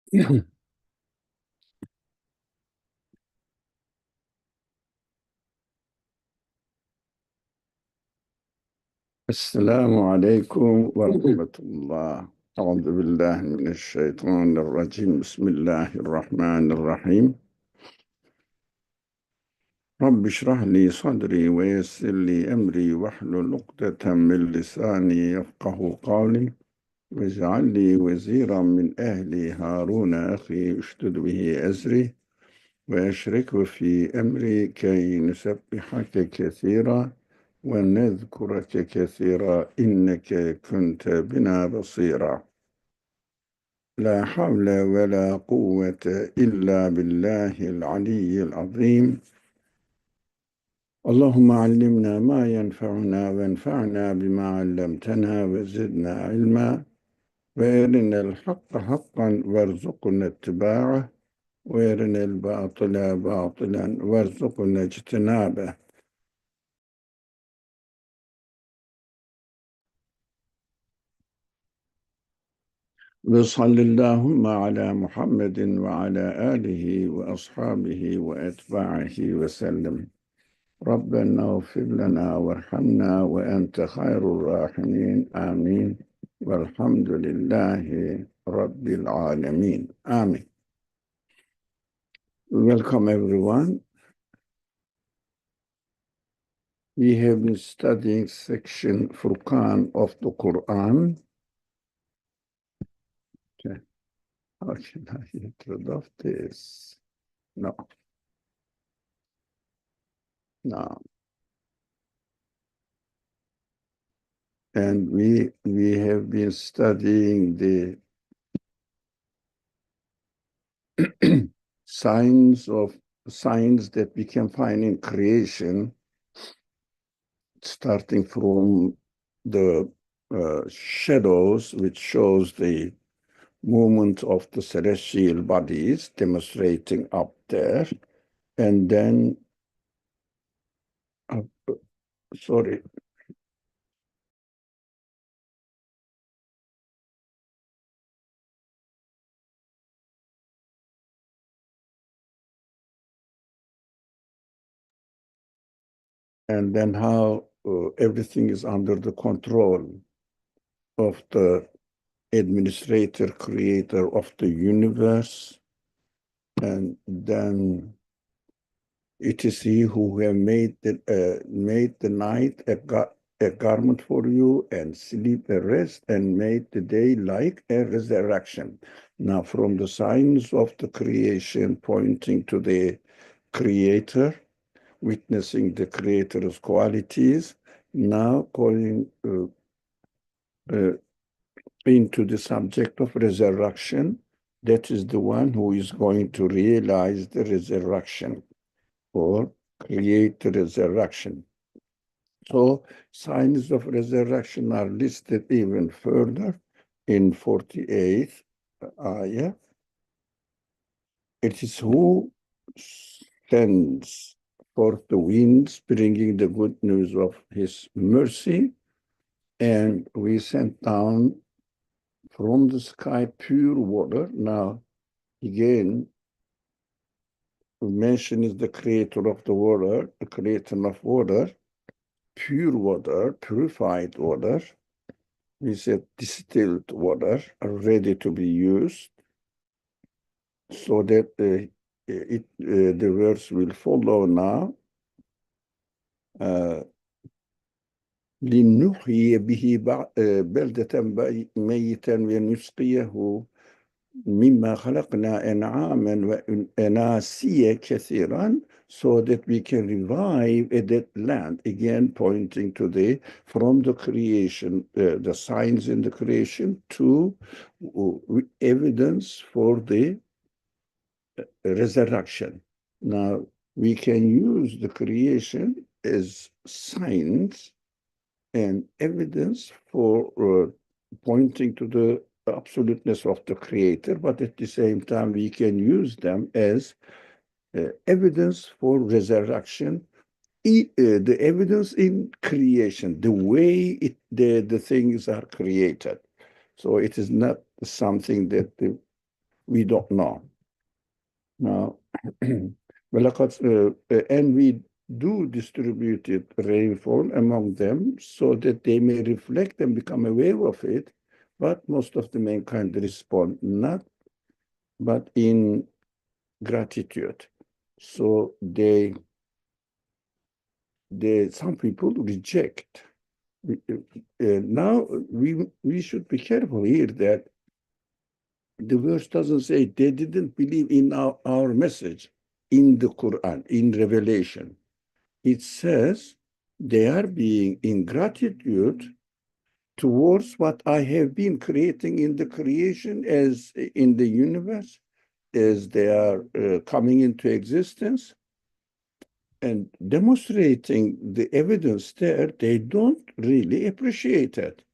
السلام عليكم ورحمة الله. أعوذ بالله من الشيطان الرجيم. بسم الله الرحمن الرحيم. رب اشرح لي صدري ويسر لي أمري واحلل عقدة من لساني يفقه قولي واجعل لي وزيرا من أهلي هارون أخي اشدد به أزري وأشركه في أمري كي نسبحك كثيرا ونذكرك كثيرا إنك كنت بنا بصيرا. لا حول ولا قوة إلا بالله العلي العظيم. اللهم علمنا ما ينفعنا وانفعنا بما علمتنا وزدنا علما وارنا الحق حقا وارزقنا اتباعه وارنا الباطل باطلا وارزقنا اجتنابه. وصل اللهم على محمد وعلى آله وأصحابه وأتباعه وسلم. ربنا اغفر لنا وارحمنا وأنت خير الراحمين. آمين والحمد لله رب العالمين. Amen. Welcome everyone. We have been studying section Furqan of the Qur'an. Okay. How can I get rid of this? No. No. And we have been studying the signs that we can find in creation, starting from the shadows, which shows the movement of the celestial bodies demonstrating up there, and then sorry. And then how everything is under the control of the administrator, creator of the universe. And then it is he who have made the night a garment for you, and sleep a rest, and made the day like a resurrection. Now, from the signs of the creation pointing to the creator, witnessing the creator's qualities, now going into the subject of resurrection. That is the one who is going to realize the resurrection or create the resurrection. So signs of resurrection are listed even further in 48th ayah. It is who sends forth the winds, bringing the good news of his mercy, and we sent down from the sky pure water. Now, again, we mention is the creator of the water, the creator of water, pure water, purified water. We said distilled water, ready to be used, so that the verse will follow now. لنحيي به بلدة ميتا ونسقيه مما خلقنا أنعاما وأناسيا كثيرا, so that we can revive that land, again pointing to from the creation, the signs in the creation to evidence for the resurrection. Now, we can use the creation as signs and evidence for pointing to the absoluteness of the creator, but at the same time, we can use them as evidence for resurrection, the evidence in creation, the way the things are created. So it is not something that We don't know. Now, and we do distribute rainfall among them so that they may reflect and become aware of it, but most of the mankind respond not, but in gratitude. So some people reject. Now we should be careful here that the verse doesn't say they didn't believe in our message in the Quran, in Revelation. It says they are being in gratitude towards what I have been creating in the creation as in the universe, as they are coming into existence and demonstrating the evidence there, they don't really appreciate it.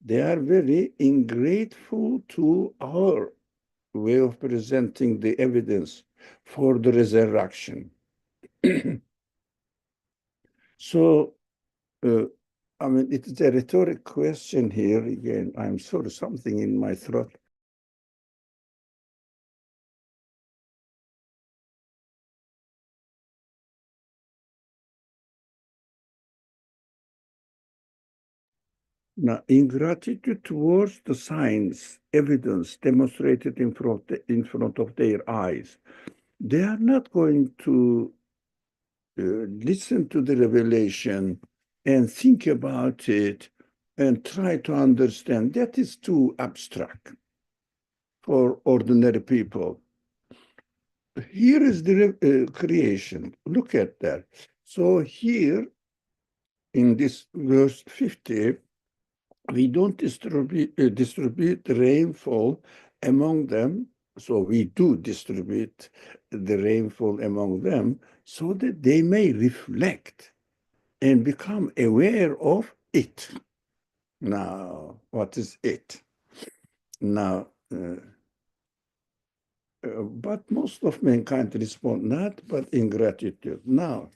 They are very ungrateful to our way of presenting the evidence for the resurrection. So, I mean, it is a rhetoric question here. Again, I'm sorry, something in my throat. Now, ingratitude towards the signs, evidence demonstrated in front of their eyes, they are not going to listen to the revelation and think about it and try to understand. That is too abstract for ordinary people. Here is the creation. Look at that. So here in this verse 50, we don't distribute rainfall among them. So we do distribute the rainfall among them so that they may reflect and become aware of it. Now, what is it? Now, but most of mankind respond not, but in gratitude. Now,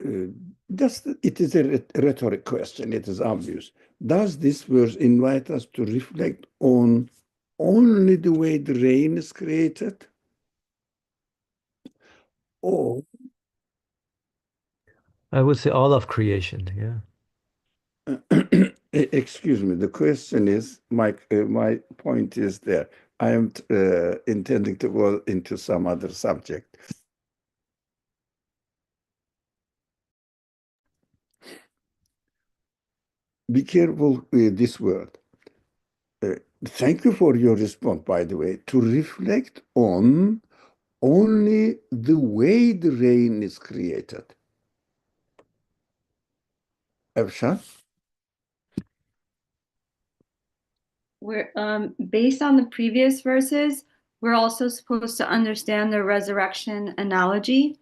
it is a rhetoric question. It is obvious. Does this verse invite us to reflect on only the way the rain is created? Or I would say all of creation, yeah. excuse me, the question is, my point is there. I am intending to go into some other subject. Be careful with this word. Thank you for your response, by the way, to reflect on only the way the rain is created. Efshan? We're based on the previous verses, we're also supposed to understand the resurrection analogy.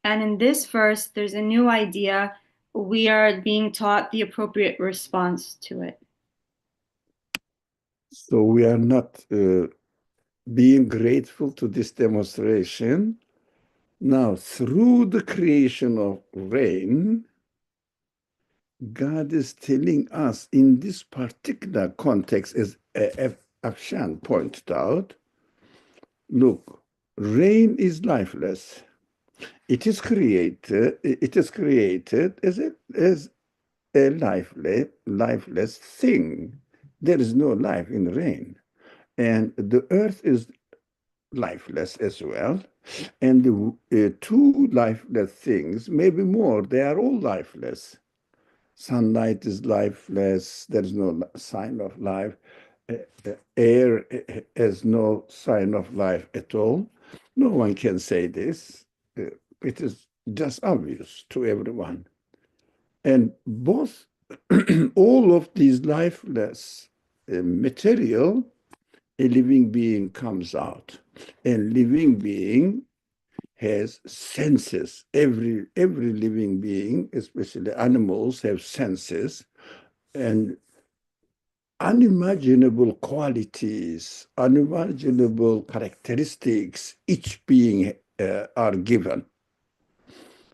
And in this verse, there's a new idea. We are being taught the appropriate response to it. So we are not being grateful to this demonstration. Now, through the creation of rain, God is telling us in this particular context, as Afshan pointed out, look, rain is lifeless. It is created as a lifeless thing. There is no life in rain. And the earth is lifeless as well. And the two lifeless things, maybe more, they are all lifeless. Sunlight is lifeless. There is no sign of life. Air has no sign of life at all. No one can say this. It is just obvious to everyone. And both, all of these lifeless material, a living being comes out. And living being has senses. Every living being, especially animals, have senses and unimaginable qualities, unimaginable characteristics each being are given.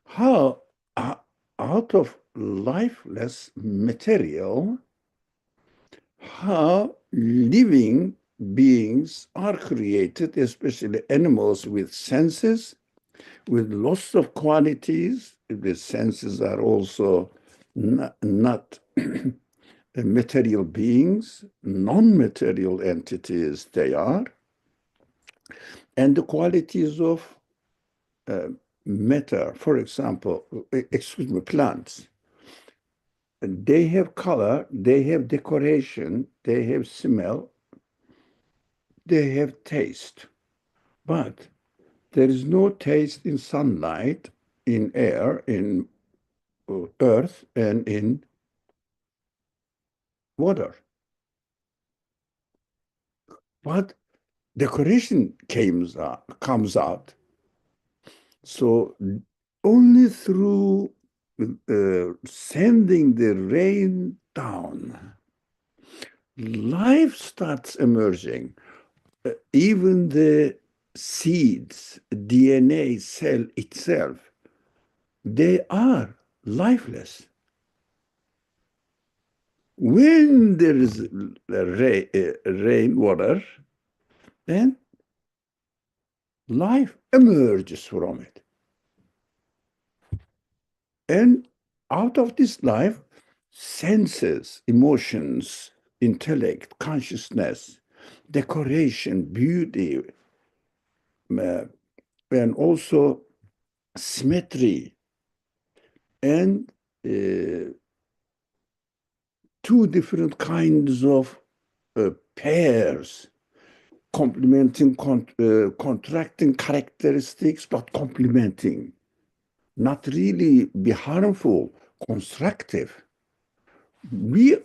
How out of lifeless material, how living beings are created, especially animals with senses, with lots of qualities. The senses are also not material beings, non-material entities they are, and the qualities of matter. For example, excuse me, plants. They have color, they have decoration, they have smell, they have taste. But there is no taste in sunlight, in air, in earth, and in water. But decoration comes out. So only through sending the rain down, life starts emerging. Even the seeds, DNA cell itself, they are lifeless. When there is rainwater, then life emerges from it. And out of this life, senses, emotions, intellect, consciousness, decoration, beauty, and also symmetry, and two different kinds of pairs, complementing, contracting characteristics, but complementing, not really be harmful, constructive. These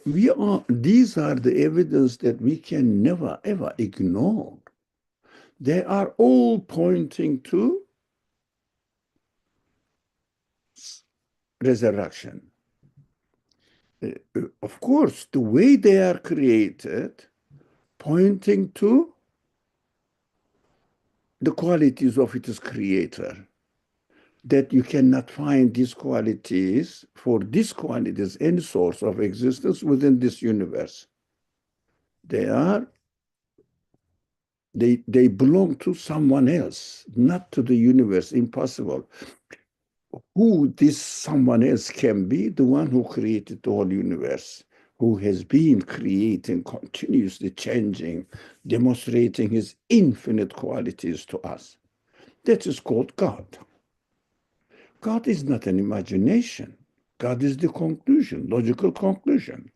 are the evidence that we can never ever ignore. They are all pointing to resurrection. Of course, the way they are created, pointing to the qualities of its creator, that you cannot find these qualities, for these qualities, any source of existence within this universe. They belong to someone else, not to the universe. Impossible. Who this someone else can be? The one who created the whole universe, who has been creating, continuously changing, demonstrating his infinite qualities to us. That is called God. God is not an imagination. God is the conclusion, logical conclusion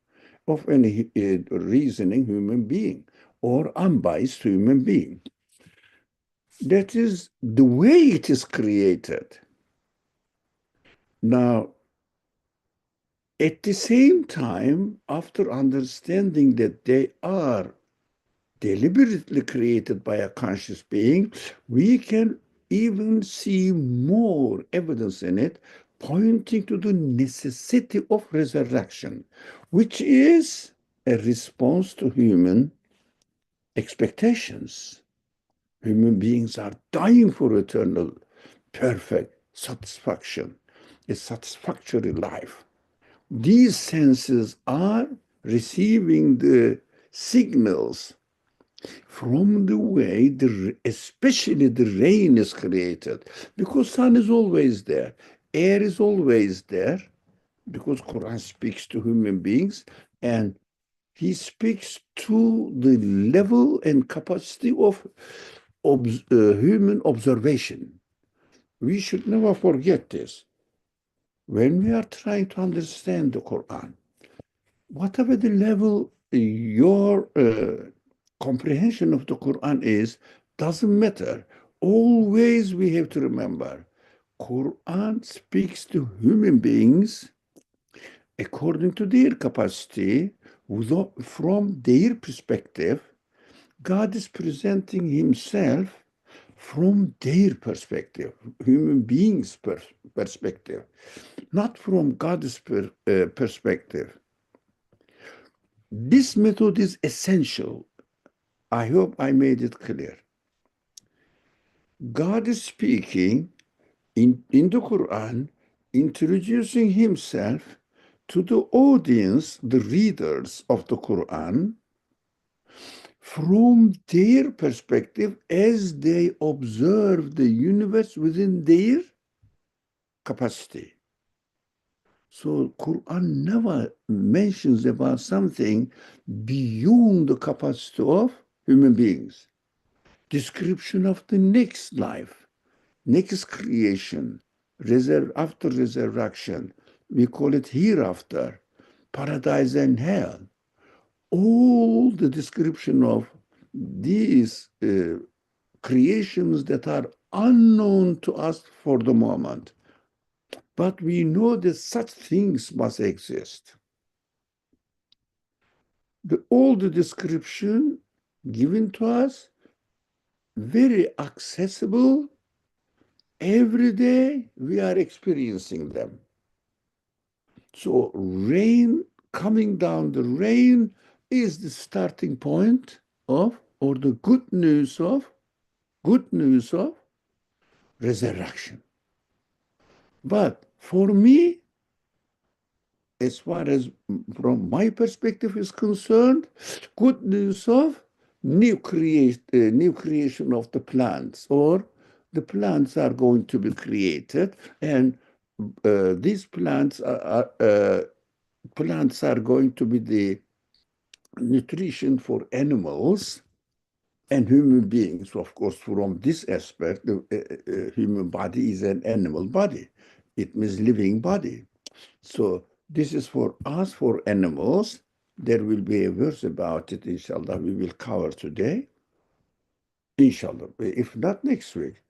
of any reasoning human being or unbiased human being. That is the way it is created. Now, at the same time, after understanding that they are deliberately created by a conscious being, we can even see more evidence in it, pointing to the necessity of resurrection, which is a response to human expectations. Human beings are dying for eternal, perfect satisfaction, a satisfactory life. These senses are receiving the signals from the way, especially the rain is created, because sun is always there, air is always there, because Quran speaks to human beings, and he speaks to the level and capacity of human observation. We should never forget this. When we are trying to understand the Quran, whatever the level your comprehension of the Quran is, doesn't matter. Always we have to remember, Quran speaks to human beings according to their capacity, from their perspective. God is presenting himself from their perspective, human beings' perspective, not from God's perspective. This method is essential. I hope I made it clear. God is speaking in the Quran, introducing himself to the audience, the readers of the Quran, from their perspective as they observe the universe within their capacity. So Quran never mentions about something beyond the capacity of human beings. Description of the next life, next creation, after resurrection, we call it hereafter, paradise and hell. All the description of these creations that are unknown to us for the moment. But we know that such things must exist. All the description given to us, very accessible. Every day we are experiencing them. So rain, coming down the rain is the starting point of, or the good news of resurrection. But for me, as far as from my perspective is concerned, good news of new creation of the plants, or the plants are going to be created, and these plants are going to be the nutrition for animals and human beings. Of course, from this aspect, the human body is an animal body. It means living body. So this is for us, for animals. There will be a verse about it, inshallah, we will cover today. Inshallah, if not next week.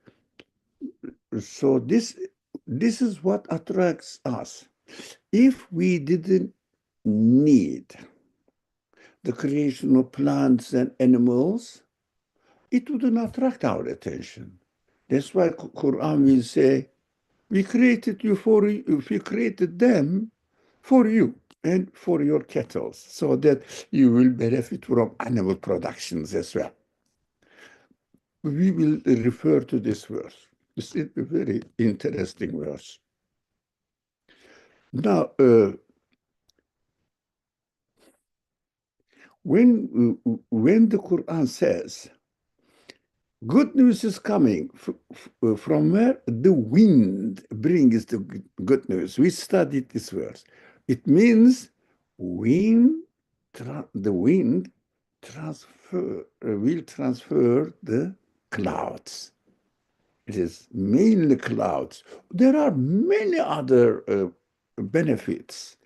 So this is what attracts us. If we didn't need the creation of plants and animals, it wouldn't attract our attention. That's why Quran will say, we created them for you and for your cattle, so that you will benefit from animal productions as well. We will refer to this verse. This is a very interesting verse. Now, when the Quran says, good news is coming from where? The wind brings the good news. We studied this verse. It means the wind will transfer the clouds. It is mainly clouds. There are many other benefits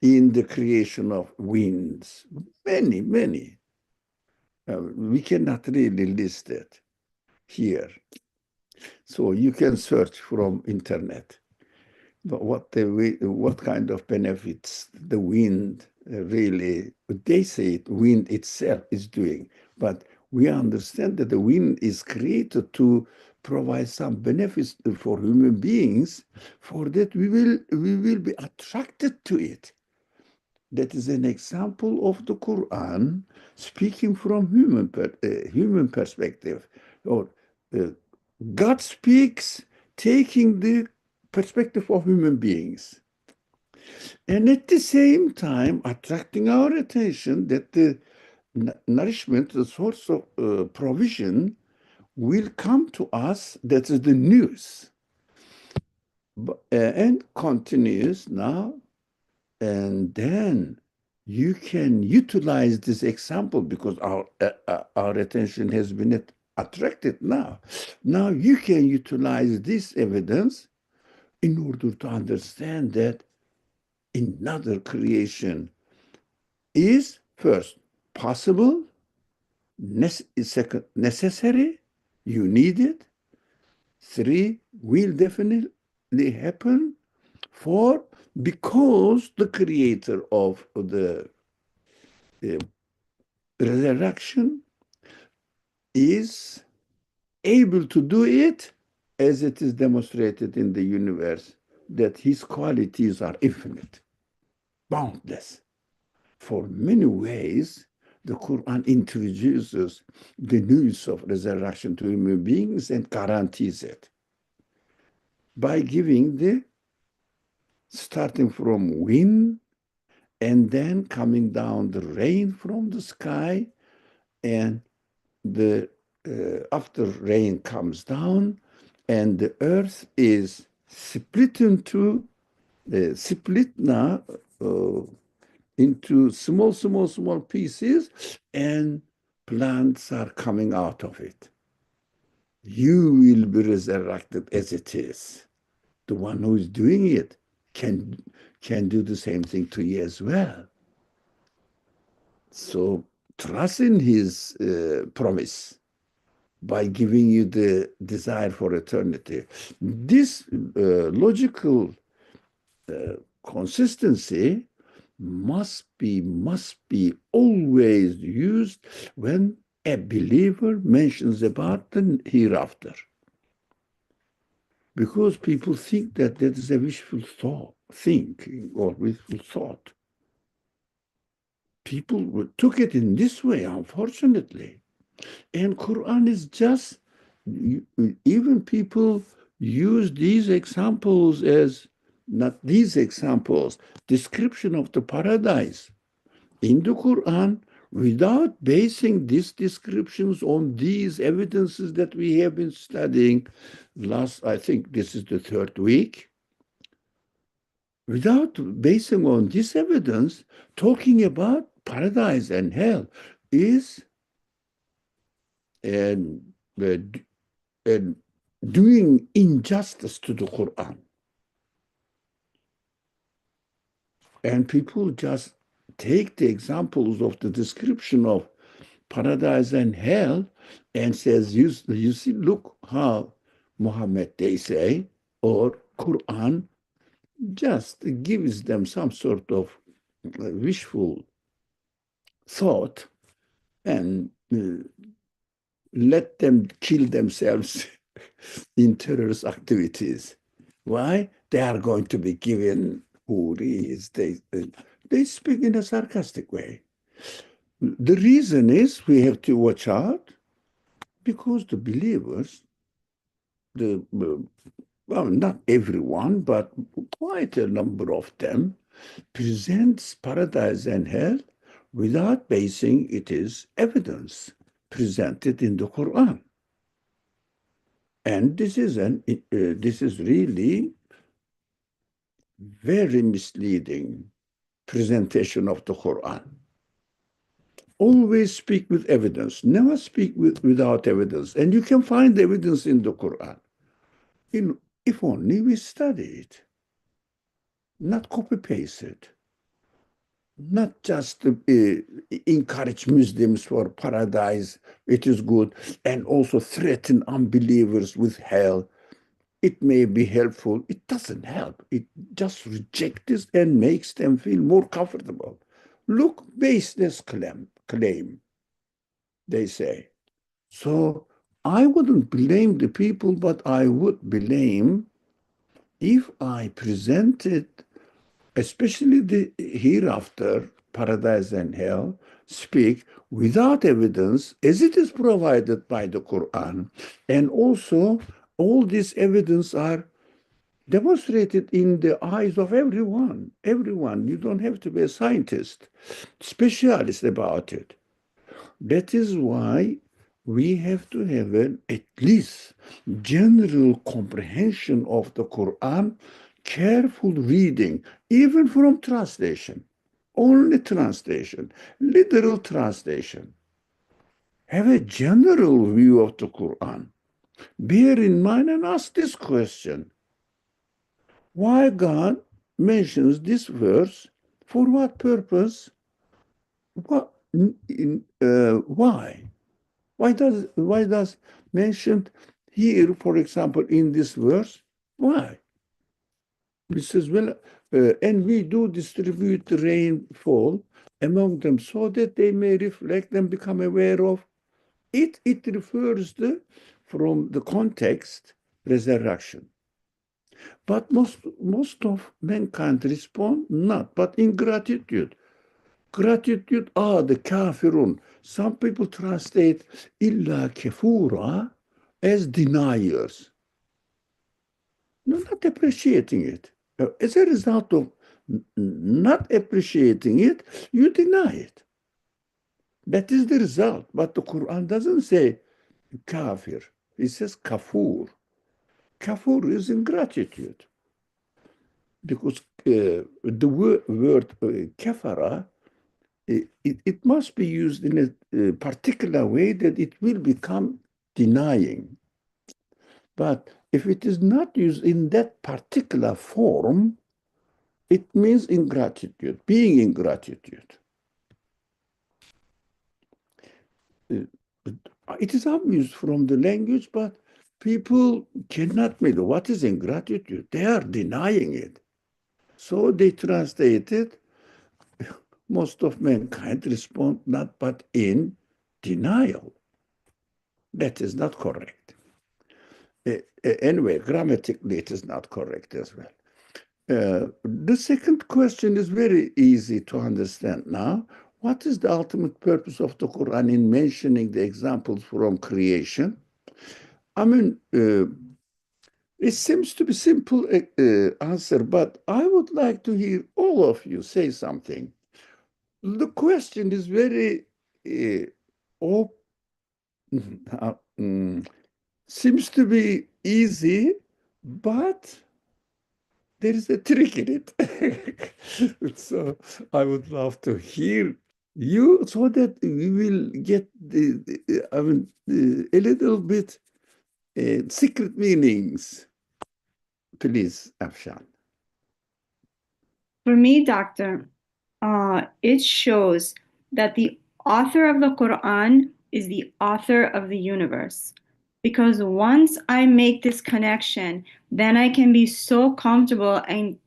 in the creation of winds. Many, many. We cannot really list it here. So you can search from internet. But what kind of benefits the wind really, they say wind itself is doing. But we understand that the wind is created to provide some benefits for human beings. For that we will be attracted to it. That is an example of the Quran speaking from human perspective. Or God speaks taking the perspective of human beings, and at the same time attracting our attention that the nourishment, the source of provision, will come to us. That is the news. And continues now, and then you can utilize this example because our attention has been attracted now. Now you can utilize this evidence in order to understand that another creation is first possible, second necessary, you need it, three will definitely happen, four because the creator of the resurrection is able to do it as it is demonstrated in the universe, that his qualities are infinite, boundless. For many ways, the Quran introduces the news of resurrection to human beings and guarantees it by giving the starting from wind and then coming down the rain from the sky and the after rain comes down, and the earth is split into split now into small pieces, and plants are coming out of it. You will be resurrected as it is. The one who is doing it can do the same thing to you as well. So trust in his promise by giving you the desire for eternity. This logical consistency must be always used when a believer mentions about the hereafter. Because people think that that is a wishful thinking or wishful thought. People took it in this way, unfortunately. And Quran is just, even people use these examples as, not these examples, description of the paradise in the Quran without basing these descriptions on these evidences that we have been studying I think this is the third week. Without basing on this evidence, talking about paradise and hell is and doing injustice to the Quran. And people just take the examples of the description of paradise and hell and says, you see, look how Muhammad, they say, or Quran just gives them some sort of wishful thought and let them kill themselves in terrorist activities. Why? They are going to be given huris. They speak in a sarcastic way. The reason is we have to watch out because the believers, well, not everyone, but quite a number of them, presents paradise and hell without basing it is evidence presented in the Quran. And this is really very misleading presentation of the Quran. Always speak with evidence. Never speak without evidence. And you can find evidence in the Quran. If only we study it, not copy-paste it. Not just to encourage Muslims for paradise, it is good, and also threaten unbelievers with hell. It may be helpful. It doesn't help. It just rejects this and makes them feel more comfortable. Look, baseless claim, they say. So I wouldn't blame the people, but I would blame if I presented, especially the hereafter, paradise and hell, speak without evidence as it is provided by the Quran. And also, all this evidence are demonstrated in the eyes of everyone. Everyone. You don't have to be a scientist, specialist about it. That is why we have to have at least general comprehension of the Quran, careful reading, even from translation, only translation, literal translation. Have a general view of the Quran. Bear in mind and ask this question. Why God mentions this verse? For what purpose? What, why? Why does mentioned here, for example, in this verse? Why? It says, well, and we do distribute the rainfall among them so that they may reflect and become aware of it. It refers from the context, resurrection. But most of mankind respond not, but in gratitude. Gratitude are the kafirun. Some people translate illa kefura as deniers. No, not appreciating it. As a result of not appreciating it, you deny it. That is the result. But the Quran doesn't say kafir. It says kafur. Kafur is ingratitude. Because the word kafara, it must be used in a particular way that it will become denying. But if it is not used in that particular form, it means ingratitude, being ingratitude. It is obvious from the language, but people cannot make what is ingratitude. They are denying it. So they translated, most of mankind respond not but in denial. That is not correct. Anyway, grammatically, it is not correct as well. The second question is very easy to understand now. What is the ultimate purpose of the Quran in mentioning the examples from creation? I mean, it seems to be simple answer, but I would like to hear all of you say something. The question is very op- seems to be easy, but there is a trick in it. So I would love to hear you so that we will get a little bit secret meanings. Please, Afshan. For me, Doctor, it shows that the author of the Quran is the author of the universe. Because once I make this connection, then I can be so comfortable and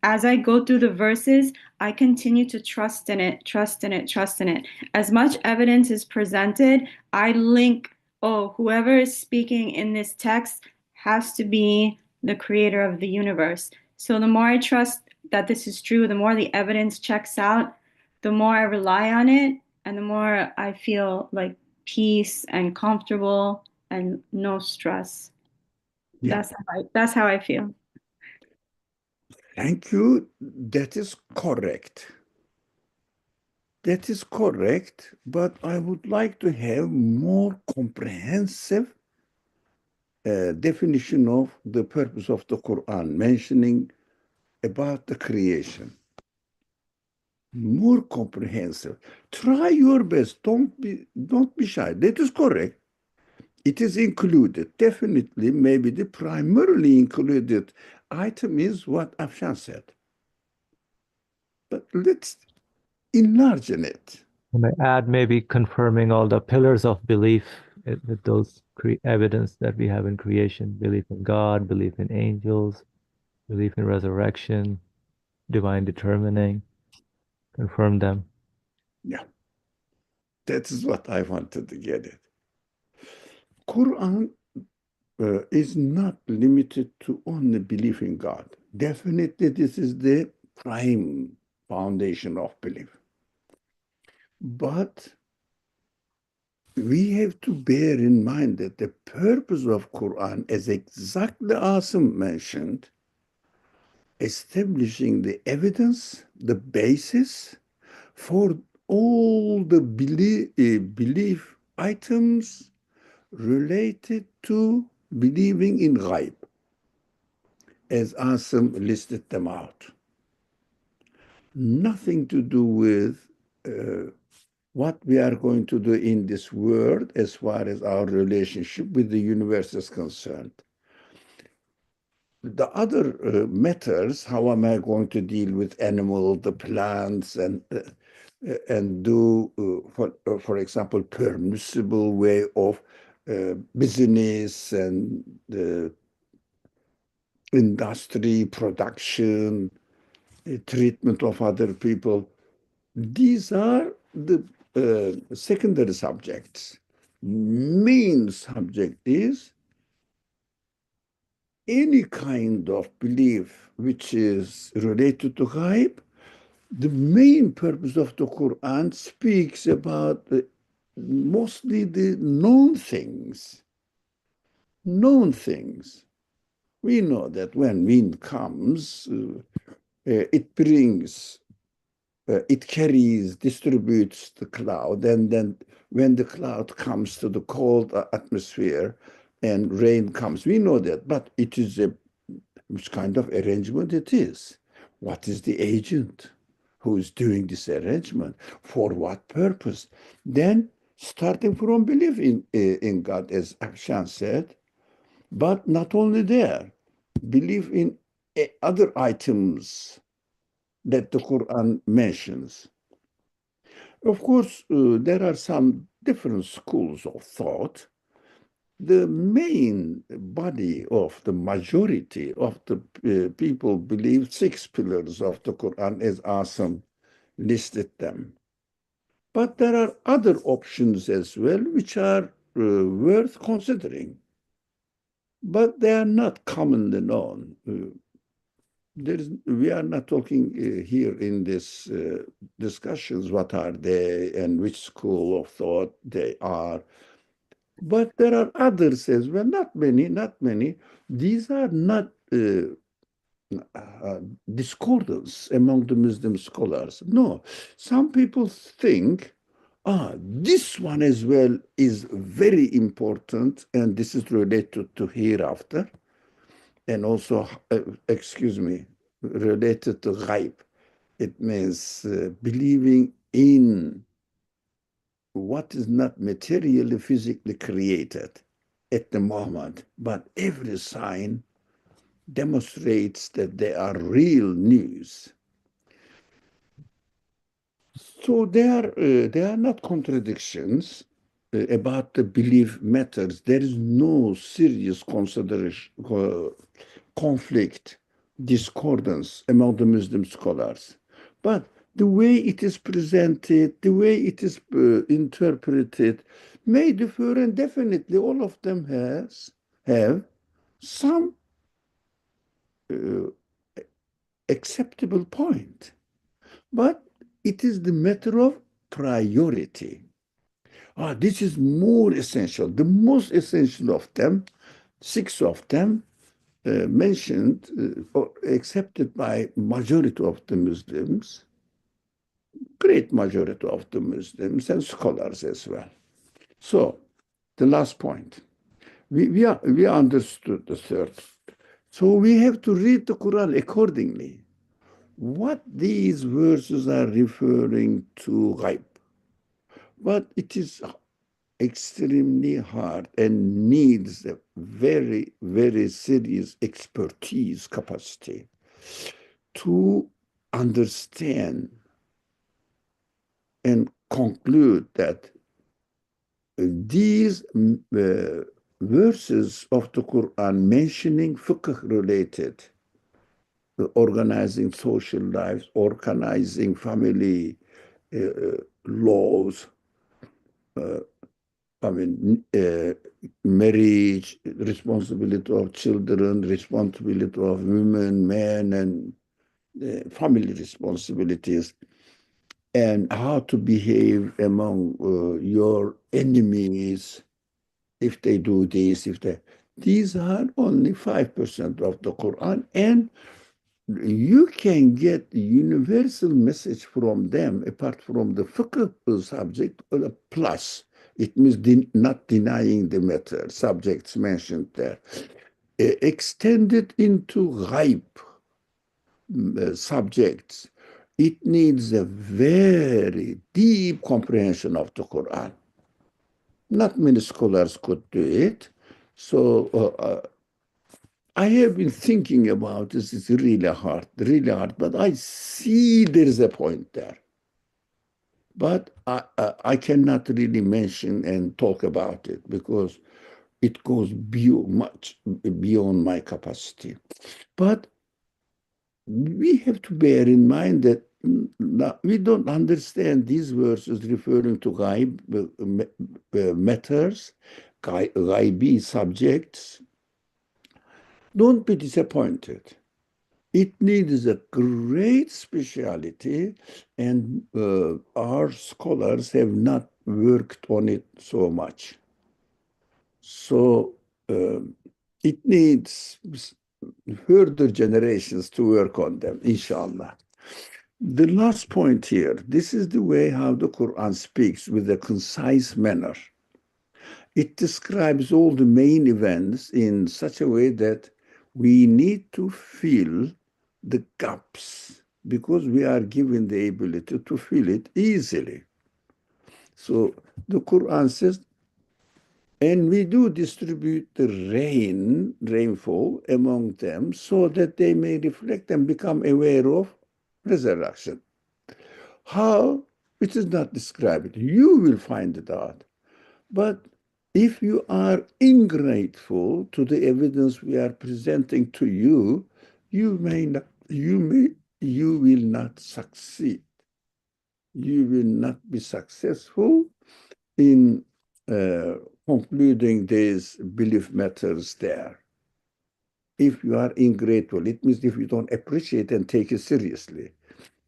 as I go through the verses, I continue to trust in it, trust in it, trust in it. As much evidence is presented, I link, oh, whoever is speaking in this text has to be the creator of the universe. So the more I trust that this is true, the more the evidence checks out, the more I rely on it, and the more I feel like peace and comfortable and no stress. Yeah, That's how I feel. thank you. That is correct. That is correct, but I would like to have more comprehensive definition of the purpose of the Quran, mentioning about the creation. More comprehensive. Try your best. Don't be shy. That is correct. It is included. Definitely, maybe the primarily included item is what Afshan said. But let's enlarge it. And I add maybe confirming all the pillars of belief with those evidence that we have in creation, belief in God, belief in angels, belief in resurrection, divine determining, confirm them. Yeah, that is what I wanted to get it. Quran is not limited to only belief in God. Definitely, this is the prime foundation of belief. But we have to bear in mind that the purpose of Quran, as exactly Asim mentioned, establishing the evidence, the basis for all the belief items related to believing in ghaib, as Asim listed them out. Nothing to do with what we are going to do in this world as far as our relationship with the universe is concerned. The other matters, how am I going to deal with animals, the plants, and do, for example, permissible way of business and industry, production, treatment of other people. These are the secondary subjects. Main subject is any kind of belief which is related to ghaib. The main purpose of the Quran speaks about mostly the known things. Known things. We know that when wind comes, it brings it carries, distributes the cloud, and then when the cloud comes to the cold atmosphere and rain comes, we know that, but it is which kind of arrangement it is. What is the agent who is doing this arrangement? For what purpose? Then, starting from belief in God, as Akshan said, but not only there, believe in other items that the Quran mentions. Of course, there are some different schools of thought. The main body of the majority of the people believe six pillars of the Quran, as Asim listed them. But there are other options as well, which are worth considering. But they are not commonly known. We are not talking here in this discussions what are they and which school of thought they are. But there are others as well, not many, not many. These are not discordance among the Muslim scholars. No, some people think, this one as well is very important, and this is related to hereafter, and also, excuse me, related to ghaib. It means believing in what is not materially, physically created at the moment, but every sign demonstrates that they are real news. So they are not contradictions about the belief matters. There is no serious consideration, conflict, discordance among the Muslim scholars. But the way it is presented, the way it is interpreted may differ, and definitely all of them have some acceptable point. But it is the matter of priority. This is more essential. The most essential of them, six of them, mentioned or accepted by majority of the Muslims, great majority of the Muslims and scholars as well. So the last point, we understood the third. So we have to read the Quran accordingly. What these verses are referring to ghaib. But it is extremely hard and needs a very, very serious expertise capacity to understand and conclude that these verses of the Quran mentioning fiqh related, organizing social lives, organizing family laws, marriage, responsibility of children, responsibility of women, men, and family responsibilities, and how to behave among your enemies if they do this, these are only 5% of the Quran, and you can get universal message from them apart from the fiqh subject plus. It means not denying the matter, subjects mentioned there. Extended into ghaib subjects, it needs a very deep comprehension of the Quran. Not many scholars could do it. So I have been thinking about this. It's really hard, but I see there's a point there. But I cannot really mention and talk about it because it goes much beyond my capacity. But we have to bear in mind that we don't understand these verses referring to ghaib matters, ghaibi subjects. Don't be disappointed. It needs a great speciality, and our scholars have not worked on it so much. So it needs further generations to work on them, inshallah. The last point here, this is the way how the Quran speaks with a concise manner. It describes all the main events in such a way that we need to fill the gaps because we are given the ability to fill it easily. So the Quran says, and we do distribute the rainfall among them so that they may reflect and become aware of resurrection. How? It is not described. You will find it out. But if you are ungrateful to the evidence we are presenting to you, you will not succeed. You will not be successful in concluding these belief matters there. If you are ungrateful, it means if you don't appreciate and take it seriously,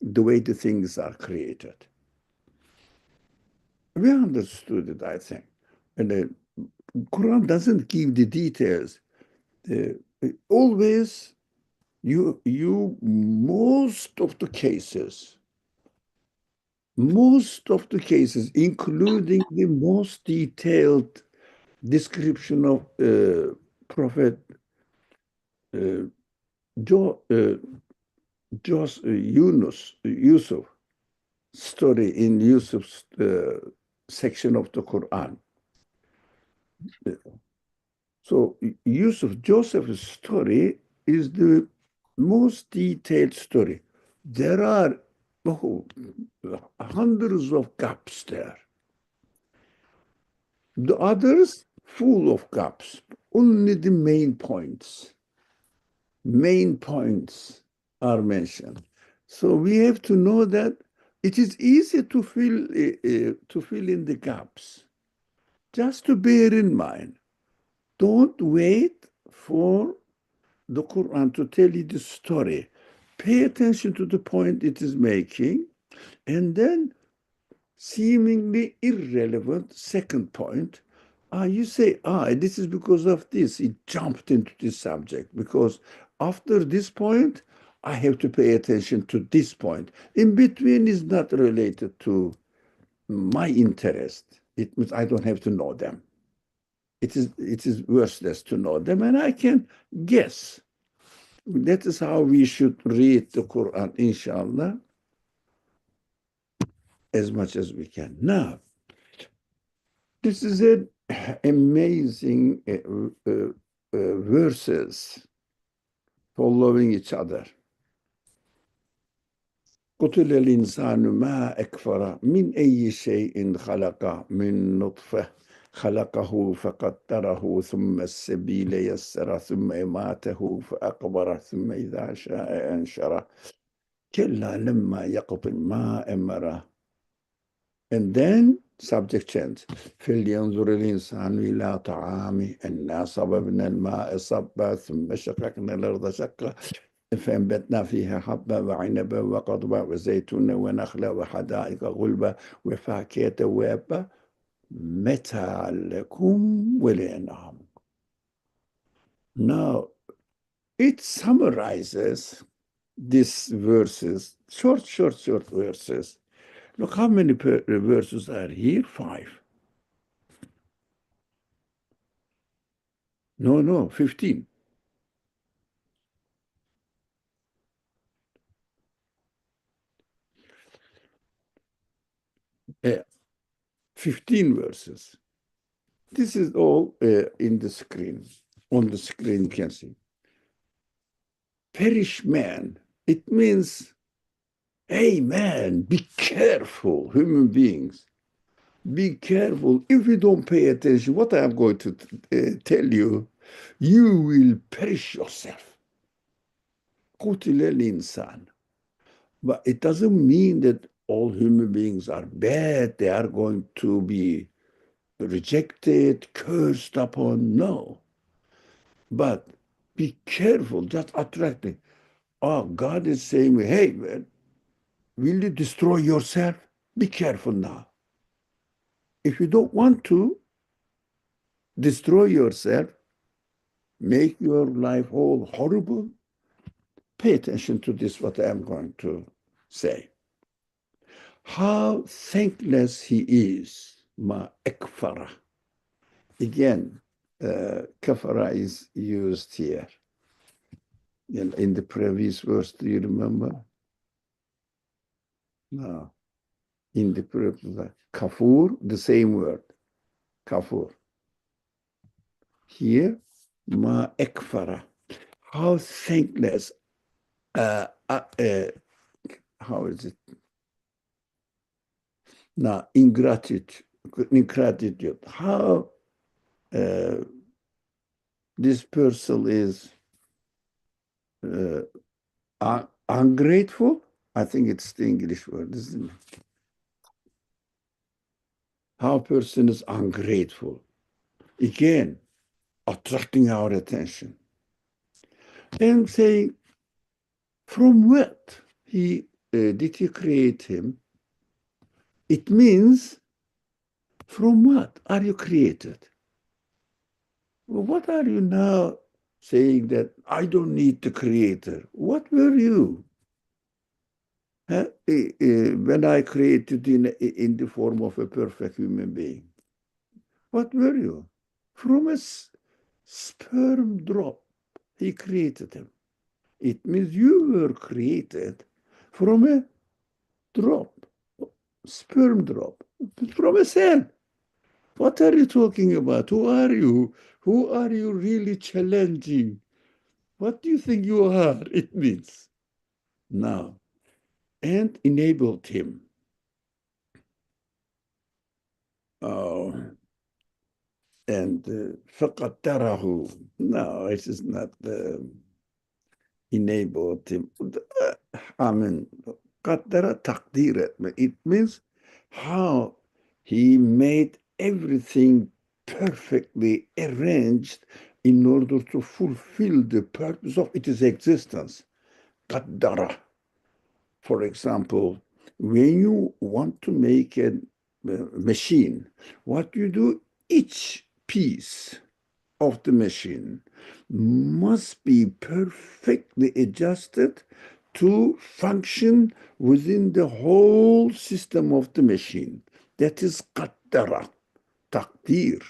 the way the things are created. We understood it, I think. And the Quran doesn't give the details. Always, most of the cases, including the most detailed description of Prophet Yusuf story in Yusuf's section of the Quran. So Joseph's story is the most detailed story. There are hundreds of gaps there. The others full of gaps. Only the main points are mentioned. So we have to know that it is easy to fill in the gaps. Just to bear in mind, don't wait for the Quran to tell you the story. Pay attention to the point it is making, and then seemingly irrelevant second point, you say, this is because of this. It jumped into this subject because after this point, I have to pay attention to this point. In between is not related to my interest. It means I don't have to know them. It is worthless to know them, and I can guess. That is how we should read the Quran, inshallah, as much as we can. Now, this is an amazing verses following each other. قتل الإنسان ما أكفر من أي شيء خلقه من نطفة خلقه فقدره ثم السبيل يسره ثم إماته فأقبره ثم إذا شاء أنشره كلا لما يقض ما أمره. And then subject change. فلينظر الإنسان إلى طعامه أنا صببنا الماء صبا ثم شققنا الأرض شقا فأنبتنا فيها حبا وعنبا وقضبا وزيتونا ونخلا وحدائق غلبا وفاكهة وابا متاعا لكم ولأنعامكم. Now, it summarizes these verses, short verses. Look how many verses are here? 5. No, 15. 15 verses. This is all in the screen. On the screen, you can see. Perish man. It means, hey man, be careful, human beings. Be careful. If you don't pay attention, what I am going to tell you, you will perish yourself. قتل الإنسان. But it doesn't mean that all human beings are bad. They are going to be rejected, cursed upon. No. But be careful, just attracting. God is saying, hey, man, will you destroy yourself? Be careful now. If you don't want to destroy yourself, make your life all horrible, pay attention to this, what I am going to say. How thankless he is, ma ekfara. Again, kafara is used here. In the previous verse, do you remember? No. In the previous, kafur, the same word, kafur. Here, ma ekfara. How thankless, how is it? Now, ingratitude. How this person is ungrateful. I think it's the English word, isn't it? How a person is ungrateful. Again, attracting our attention. And saying, from what did he create him? It means, from what are you created? Well, what are you now saying that I don't need the creator? What were you? When I created in the form of a perfect human being. What were you? From a sperm drop, he created him. It means you were created from a drop, sperm drop, from a cell. What are you talking about? Who are you? Who are you really challenging? What do you think you are? It means. Now, and enabled him. And فَقَدَّرَهُ. No, it is not enabled him. I mean, قَدَّرَ تَقْدِيرًا. It means how he made everything perfectly arranged in order to fulfill the purpose of its existence. قَدَّرَ. For example, when you want to make a machine, what you do, each piece of the machine must be perfectly adjusted to function within the whole system of the machine. That is qaddara. Taqdir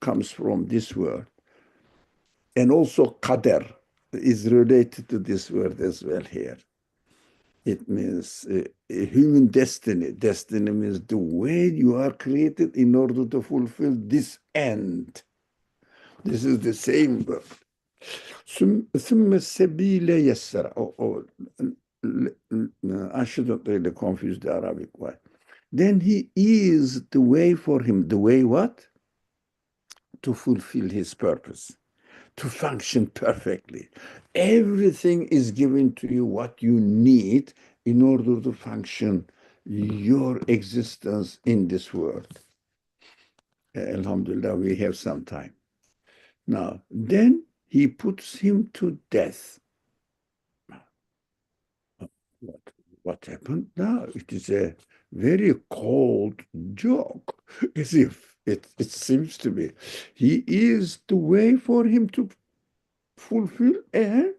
comes from this word. And also qadar is related to this word as well here. It means human destiny. Destiny means the way you are created in order to fulfill this end. This is the same word. ثم السبيل يسر. I shouldn't really confuse the Arabic word. Then he is the way for him. The way what? To fulfill his purpose, to function perfectly. Everything is given to you what you need in order to function your existence in this world. Alhamdulillah, we have some time. Now, then he puts him to death. What happened now? It is a very cold joke, as if it seems to be. He is the way for him to fulfill, and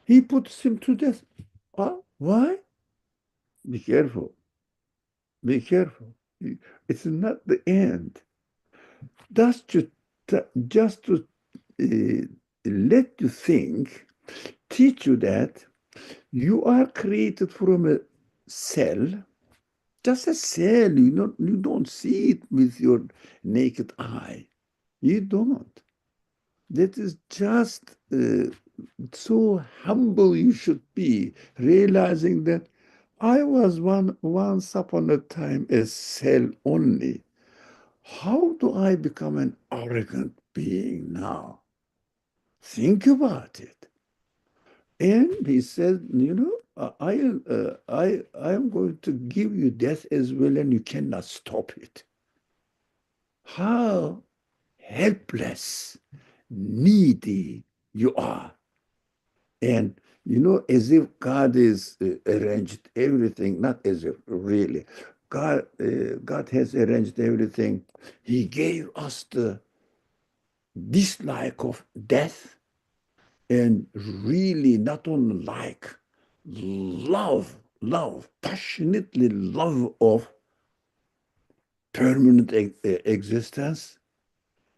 he puts him to death. Why? Be careful. Be careful. It's not the end. Just to let you think, teach you that you are created from a cell, just a cell. You don't see it with your naked eye. You don't. That is just so humble you should be, realizing that I was once upon a time a cell only. How do I become an arrogant being now? Think about it. And he said, I am going to give you death as well, and you cannot stop it. How helpless, needy you are. And as if God is arranged everything, not as if really. God has arranged everything. He gave us the dislike of death, and really not only like, love love, passionately love of permanent existence.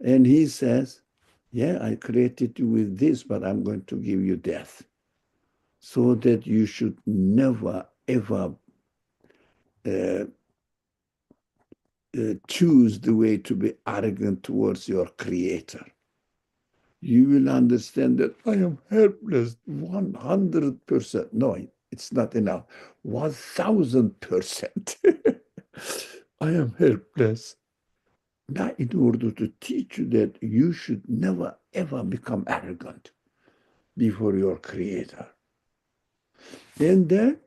And he says, yeah, I created you with this, but I'm going to give you death so that you should never, ever choose the way to be arrogant towards your creator. You will understand that I am helpless 100%. No, it's not enough. 1000%. I am helpless. Now, in order to teach you that you should never, ever become arrogant before your creator. And then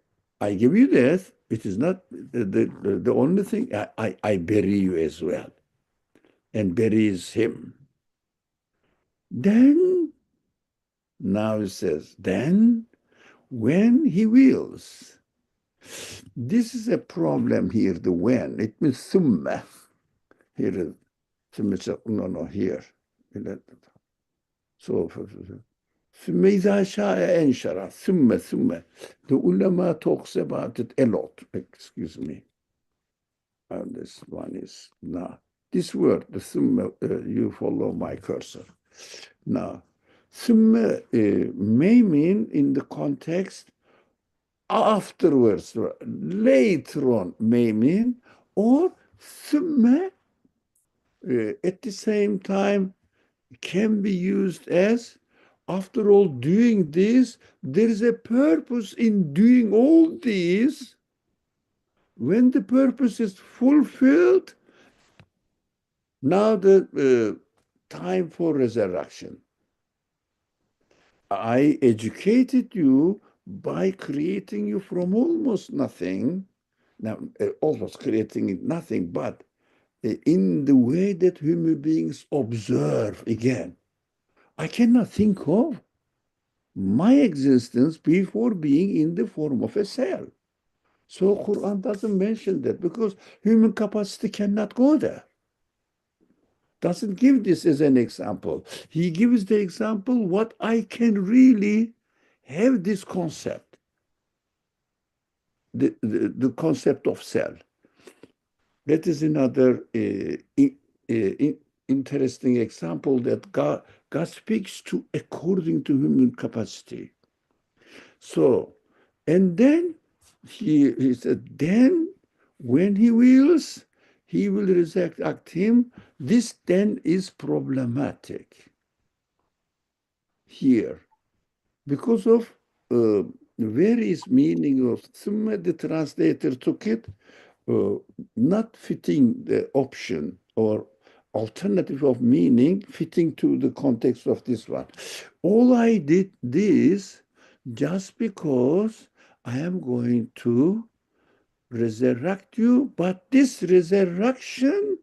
I give you death. It is not the only thing. I bury you as well, and buries him. Then, now it says, then when he wills. This is a problem here, the when. It means summa. Here, no, here. So, summa إذا شاء أنشر. Summa. The ulama talks about it a lot. Excuse me. And this one is now. This word, the summa, you follow my cursor. Now, summa may mean in the context afterwards, later on may mean, or summa at the same time can be used as, after all doing this, there is a purpose in doing all these. When the purpose is fulfilled, now the time for resurrection. I educated you by creating you from almost nothing. Now, almost creating nothing, but in the way that human beings observe again. I cannot think of my existence before being in the form of a cell. So Quran doesn't mention that because human capacity cannot go there. Doesn't give this as an example. He gives the example what I can really have this concept, the concept of cell. That is another interesting example that God speaks to according to human capacity. So, and then he said, then when he wills, he will resurrect him. This then is problematic here because of various meaning of summa. The translator took it not fitting the option or alternative of meaning fitting to the context of this one. All I did this just because I am going to resurrect you, but this resurrection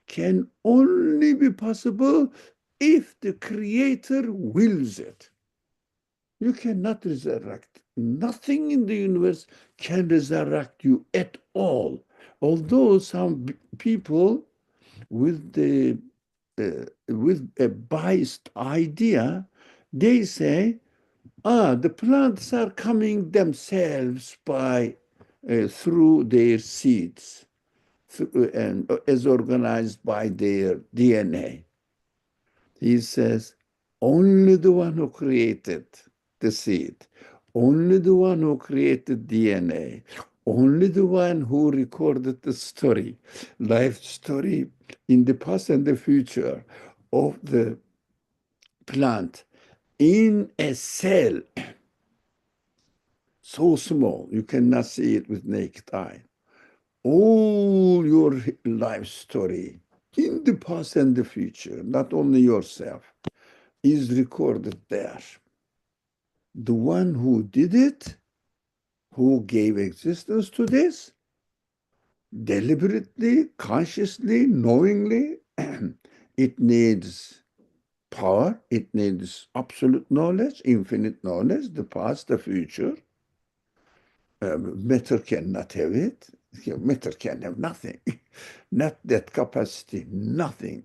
can only be possible if the Creator wills it. You cannot resurrect. Nothing in the universe can resurrect you at all. Although some people with a biased idea, they say, the plants are coming themselves by through their seeds and as organized by their DNA. He says, only the one who created the seed, only the one who created DNA, only the one who recorded the story, life story in the past and the future of the plant in a cell so small you cannot see it with naked eye. All your life story in the past and the future, not only yourself, is recorded there. The one who did it, who gave existence to this, deliberately, consciously, knowingly, it needs power, it needs absolute knowledge, infinite knowledge, the past, the future. Matter cannot have it. Matter can have nothing. Not that capacity, nothing.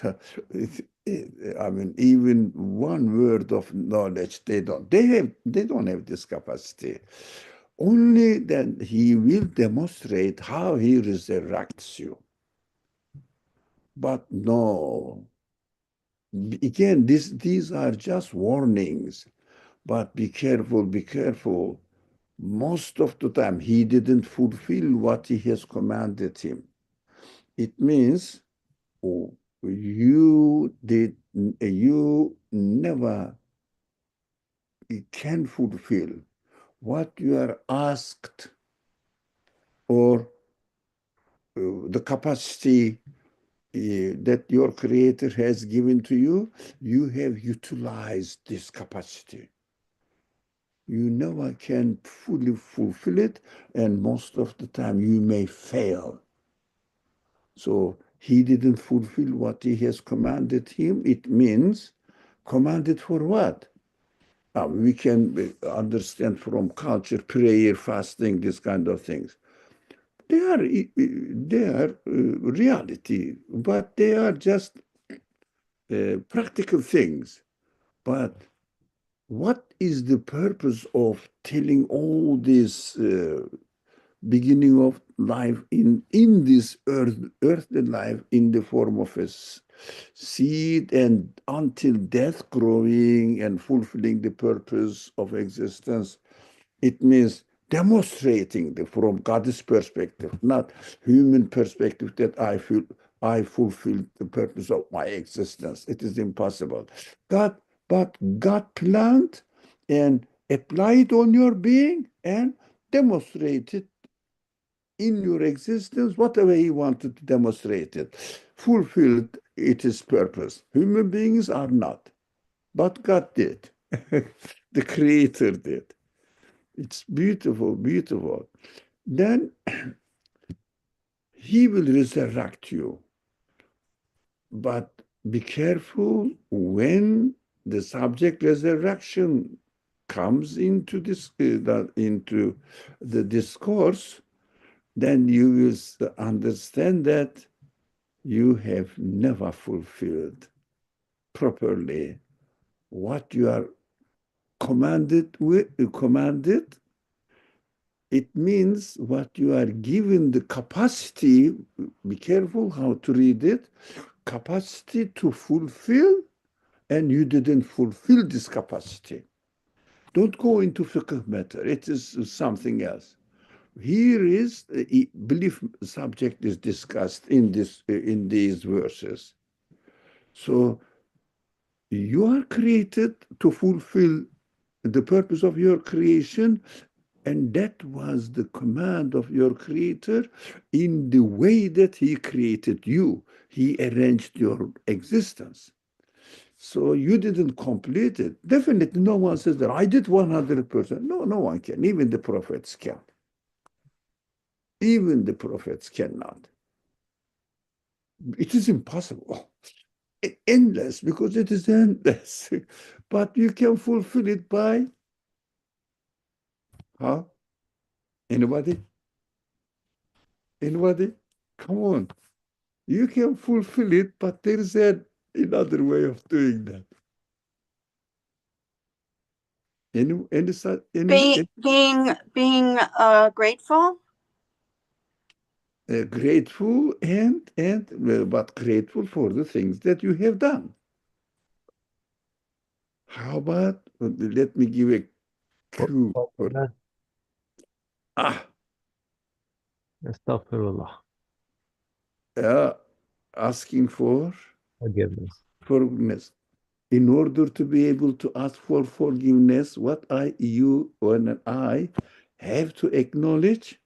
I mean, even one word of knowledge, they don't have this capacity. only then he will demonstrate how he resurrects you. But no, again, these are just warnings. But be careful, be careful. Most of the time, he didn't fulfill what he has commanded him. It means you never can fulfill what you are asked, or the capacity that your creator has given to you. You have utilized this capacity. You never can fully fulfill it, and most of the time you may fail. So he didn't fulfill what he has commanded him. It means commanded for what? We can understand from culture, prayer, fasting, this kind of things. They are reality, but they are just practical things. But what is the purpose of telling all this beginning of life in this earthly life in the form of a seed, and until death, growing and fulfilling the purpose of existence? It means demonstrating from God's perspective, not human perspective, that I fulfilled the purpose of my existence. It is impossible. But God planned and applied on your being and demonstrated in your existence whatever he wanted to demonstrate it, fulfilled its purpose. Human beings are not, but God did. The Creator did. It's beautiful, beautiful. Then he will resurrect you. But be careful when the subject resurrection comes into into the discourse, then you will understand that you have never fulfilled properly what you are commanded. It means what you are given the capacity, be careful how to read it, capacity to fulfill, and you didn't fulfill this capacity. Don't go into fiqh matter. It is something else. Here is belief subject is discussed in these verses. So you are created to fulfill the purpose of your creation, and that was the command of your creator in the way that he created you. He arranged your existence. So you didn't complete it. Definitely no one says that I did 100%. No, no one can. Even the prophets can. Even the prophets cannot. It is impossible. Endless, because it is endless. But you can fulfill it by, huh? Anybody? Anybody? Come on. You can fulfill it, but there is another way of doing that. Being grateful. Grateful but grateful for the things that you have done. How about, let me give a clue. Astaghfirullah. Asking for Forgiveness. In order to be able to ask for forgiveness, what you and I have to acknowledge,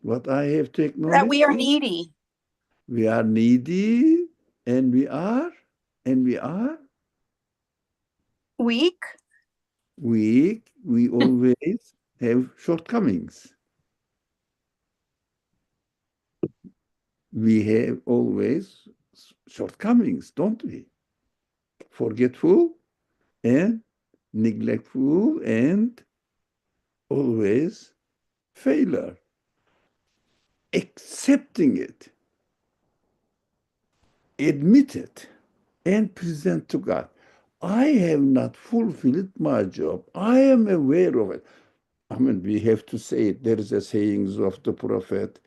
what I have to acknowledge, That we are needy. We are needy, and we are Weak. Weak. We always have shortcomings. We have always shortcomings, don't we? Forgetful and neglectful and always failure. Accepting it, admit it, and present to God. I have not fulfilled my job. I am aware of it. I mean, we have to say it. There is a sayings of the prophet,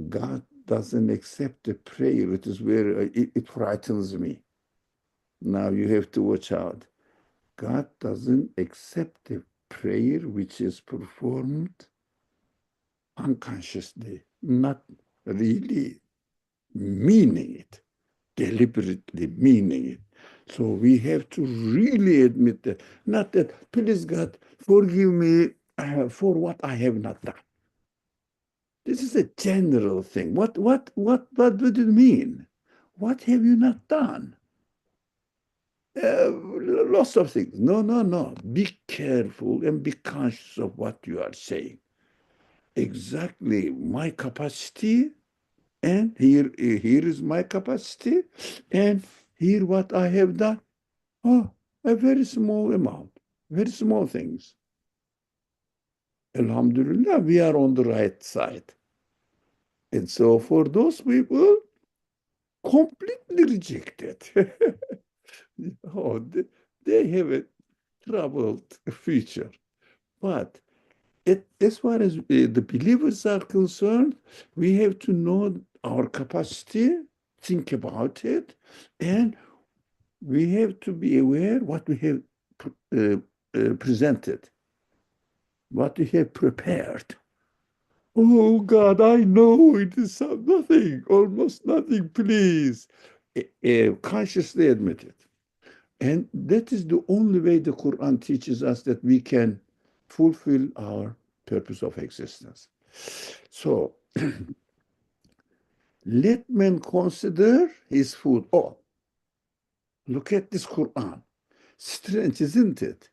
God doesn't accept a prayer. It is where it frightens me. Now you have to watch out. God doesn't accept a prayer which is performed unconsciously, not really meaning it, deliberately meaning it. So we have to really admit that, not that, please God, forgive me for what I have not done. This is a general thing. What would it mean? What have you not done? Lots of things. No. Be careful and be conscious of what you are saying. Exactly my capacity, and here is my capacity, and here what I have done. Oh, a very small amount, very small things. Alhamdulillah, we are on the right side. And so for those people, completely rejected. Oh, they have a troubled future. But as far as the believers are concerned, we have to know our capacity, think about it, and we have to be aware what we have presented, what we have prepared. Oh God, I know it is nothing, almost nothing, please. Consciously admit it. And that is the only way the Quran teaches us that we can fulfill our purpose of existence. So let man consider his food. Oh, look at this Quran. Strange, isn't it?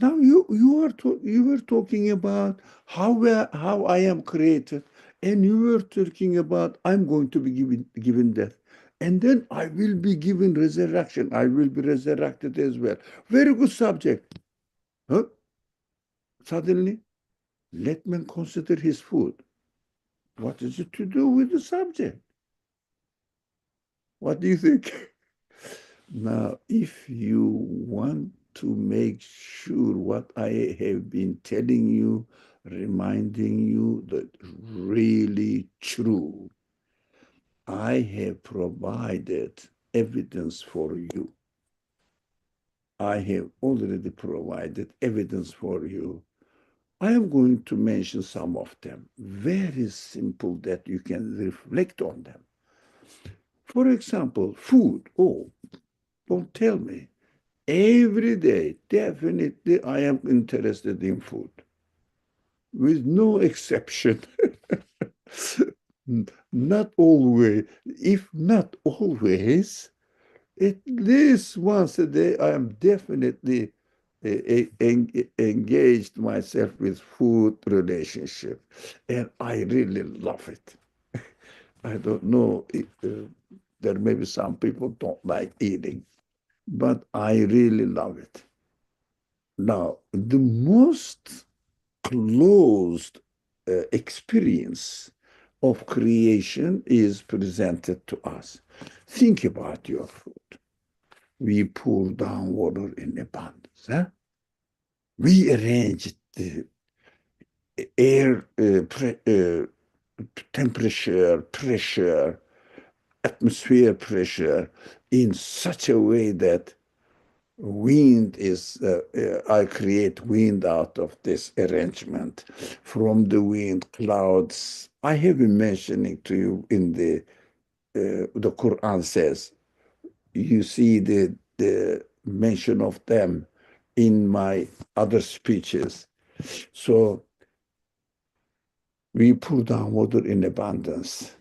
Now you were talking about how I am created, and you were talking about I'm going to be given death, and then I will be given resurrection. I will be resurrected as well. Very good subject. Huh? Suddenly, let man consider his food. What is it to do with the subject? What do you think? Now, if you want to make sure what I have been telling you, reminding you that really true, I have provided evidence for you. I have already provided evidence for you. I am going to mention some of them, very simple that you can reflect on them. For example, food. Oh, don't tell me. Every day, definitely, I am interested in food, with no exception. Not always, if not always, at least once a day, I am definitely engaged myself with food relationship, and I really love it. I don't know, there may be some people don't like eating, but I really love it. Now, the most closed experience of creation is presented to us. Think about your food. We pour down water in abundance. Huh? We arrange the air temperature, pressure, atmosphere pressure in such a way that wind is, I create wind out of this arrangement. From the wind, clouds. I have been mentioning to you in the Quran says, you see the mention of them in my other speeches. So we pour down water in abundance.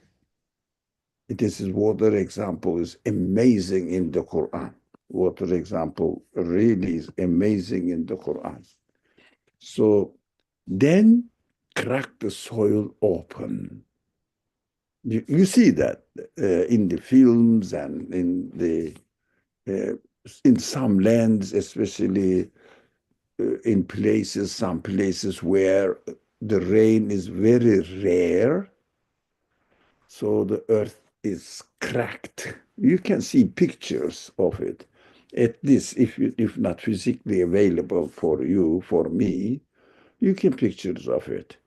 This is water example is amazing in the Quran. Water example really is amazing in the Quran. So then crack the soil open. You see that in the films and in some lands, especially in some places where the rain is very rare, so the earth is cracked. You can see pictures of it. At least if not physically available for you, for me, you can pictures of it.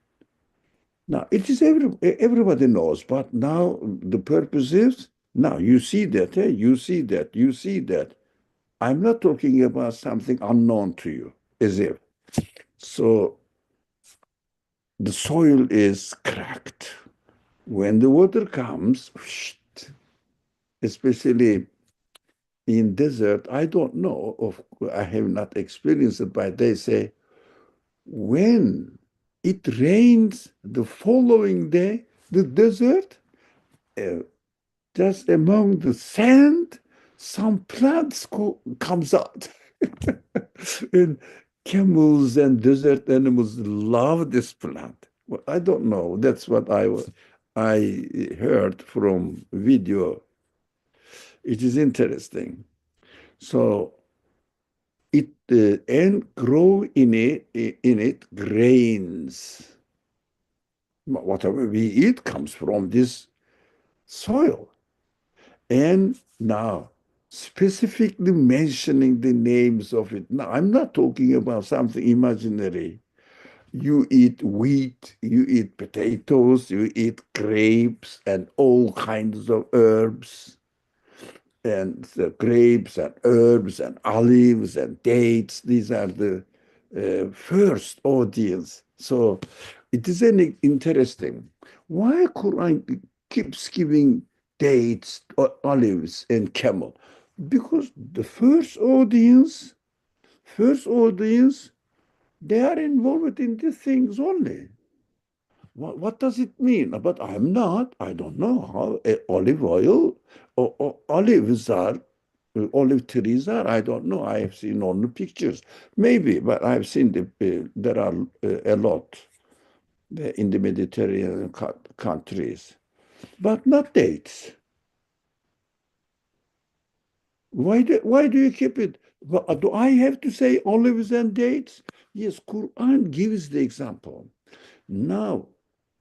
Now it is everybody knows, but now the purpose is now you see that, you see that, you see that. I'm not talking about something unknown to you, as if. So the soil is cracked. When the water comes, especially in desert, I don't know, I have not experienced it, but they say when it rains the following day, the desert, uh, just among the sand, some plants comes out. And camels and desert animals love this plant. Well, I don't know. That's what I heard from video. It is interesting. So it and grow in it grains. Whatever we eat comes from this soil. And now, specifically mentioning the names of it. Now, I'm not talking about something imaginary. You eat wheat, you eat potatoes, you eat grapes and all kinds of herbs, and the grapes and herbs and olives and dates. These are the first audience. So it is an interesting. Why Quran keeps giving dates, olives, and camel? Because the first audience, they are involved in these things only. What does it mean? But I'm not. I don't know how olive oil or olives are, olive trees are. I don't know. I have seen only pictures. Maybe, but I've seen there are a lot in the Mediterranean countries, but not dates. Why do you keep it? Do I have to say olives and dates? Yes, Quran gives the example. Now,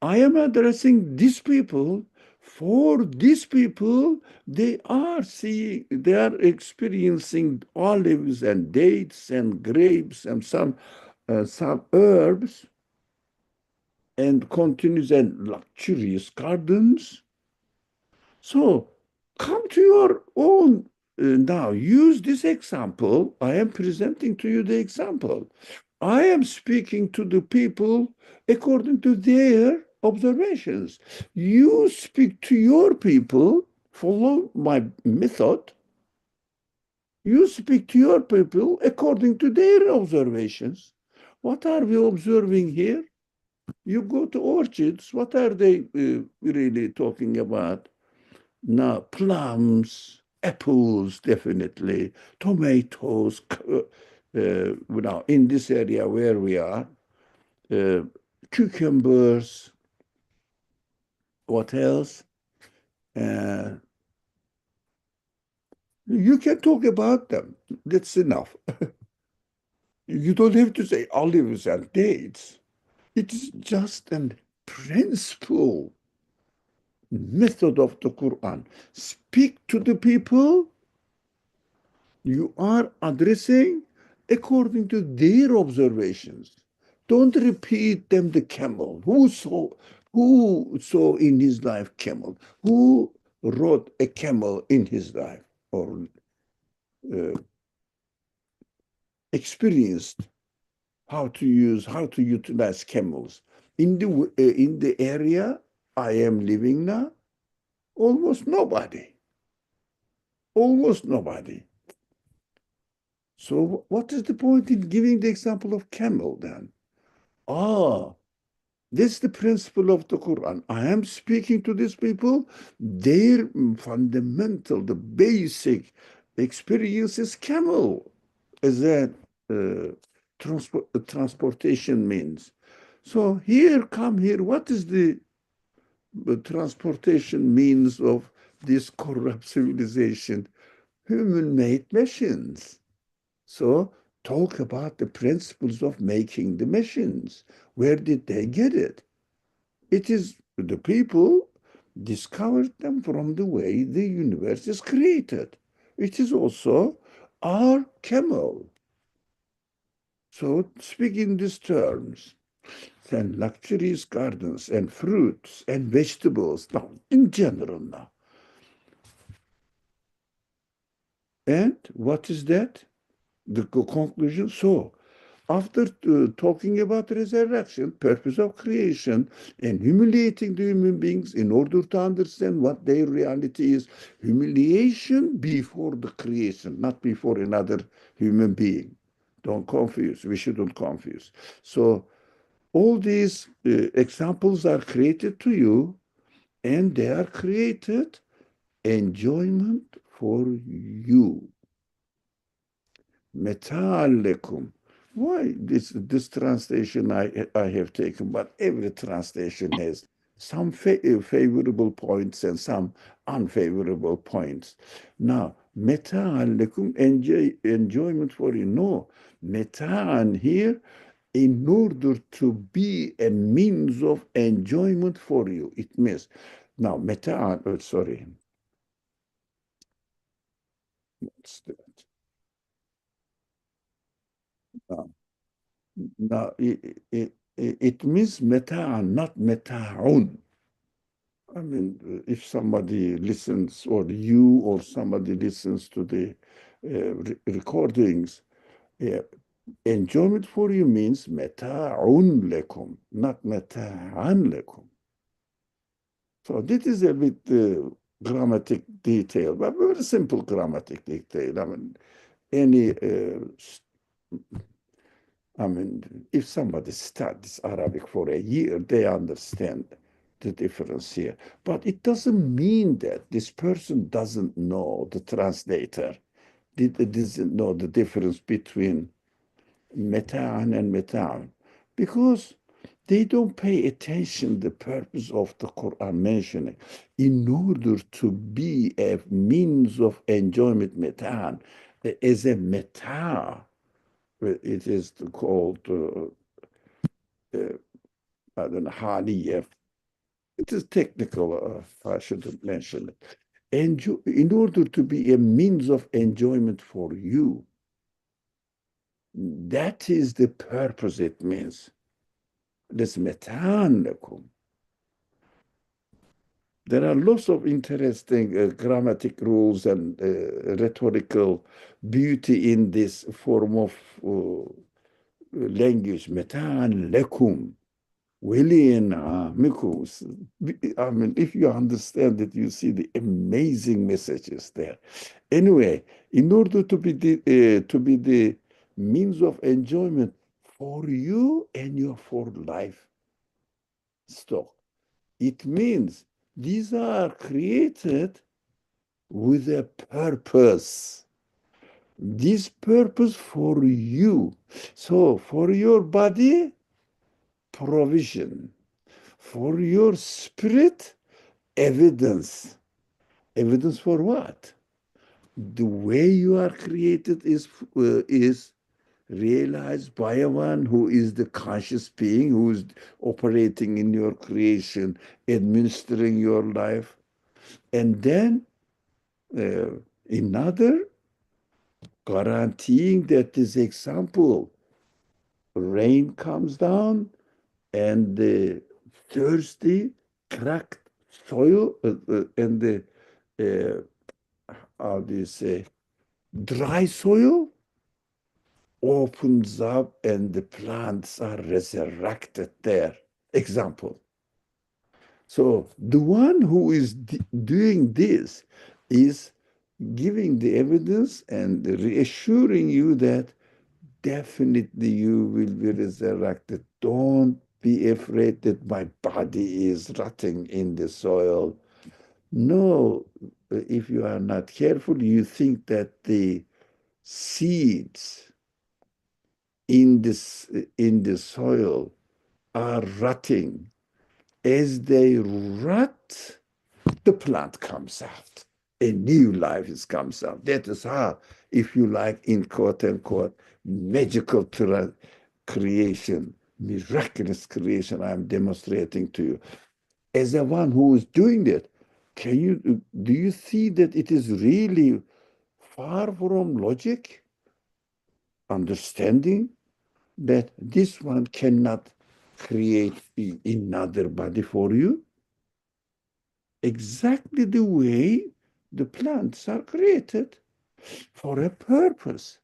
I am addressing these people. For these people, they are experiencing olives and dates and grapes and some herbs and continuous and luxurious gardens. So come to your own now. Use this example. I am presenting to you the example. I am speaking to the people according to their observations. You speak to your people, follow my method. You speak to your people according to their observations. What are we observing here? You go to orchards, what are they really talking about? Now, plums, apples, definitely, tomatoes, now in this area where we are, cucumbers, what else? You can talk about them. That's enough. You don't have to say olives and dates. It is just a principle method of the Quran. Speak to the people you are addressing according to their observations. Don't repeat them the camel. Who saw in his life camel? Who rode a camel in his life or experienced how to utilize camels? In the area I am living now, almost nobody. Almost nobody. So what is the point in giving the example of camel then? This is the principle of the Quran. I am speaking to these people. Their fundamental, the basic experience is camel as a transportation means. So come here. What is the transportation means of this corrupt civilization? Human-made machines. So talk about the principles of making the machines. Where did they get it? It is the people discovered them from the way the universe is created. It is also are camel. So speak in these terms. Then luxurious gardens and fruits and vegetables, now in general now. And what is that? The conclusion. So after talking about resurrection, purpose of creation, and humiliating the human beings in order to understand what their reality is, humiliation before the creation, not before another human being. Don't confuse. We shouldn't confuse. So all these examples are created to you, and they are created enjoyment for you. Meta'alekum. Why this translation I have taken, but every translation has some favorable points and some unfavorable points. Now, meta'alekum, enjoyment for you. No, meta'an here, in order to be a means of enjoyment for you. It means, now, meta'an, sorry. What's that? Now, no, it means meta'an, not meta'un. I mean, if somebody listens, or you or somebody listens to the recordings, enjoyment for you means meta'un lekum, not meta'an lekum. So this is a bit grammatic detail, but very simple grammatic detail. I mean, if somebody studies Arabic for a year, they understand the difference here. But it doesn't mean that this person doesn't know, the translator, doesn't know the difference between meta'an and meta'an, because they don't pay attention the purpose of the Quran mentioning. In order to be a means of enjoyment, meta'an, as a meta', it is called, I don't know, haliyah. It is technical, I shouldn't mention it. In order to be a means of enjoyment for you, that is the purpose it means. This metan lekum. There are lots of interesting grammatic rules and rhetorical beauty in this form of language. Metan lekum. Mikus. I mean, if you understand it, you see the amazing messages there. Anyway, in order to be the means of enjoyment for you and your for life stock, it means these are created with a purpose. This purpose for you. So for your body, provision. For your spirit, evidence. Evidence for what? The way you are created is realized by a one who is the conscious being, who is operating in your creation, administering your life. And then another guaranteeing that this example, rain comes down and the thirsty, cracked soil and the, how do you say, dry soil opens up and the plants are resurrected there. Example. So the one who is doing this is giving the evidence and reassuring you that definitely you will be resurrected. Don't be afraid that my body is rotting in the soil. No, if you are not careful, you think that the seeds in the soil are rotting. As they rot, the plant comes out. A new life comes out. That is how, if you like, in quote unquote, magical creation, miraculous creation I'm demonstrating to you. As a one who is doing that, do you see that it is really far from logic, understanding that this one cannot create another body for you, exactly the way the plants are created for a purpose.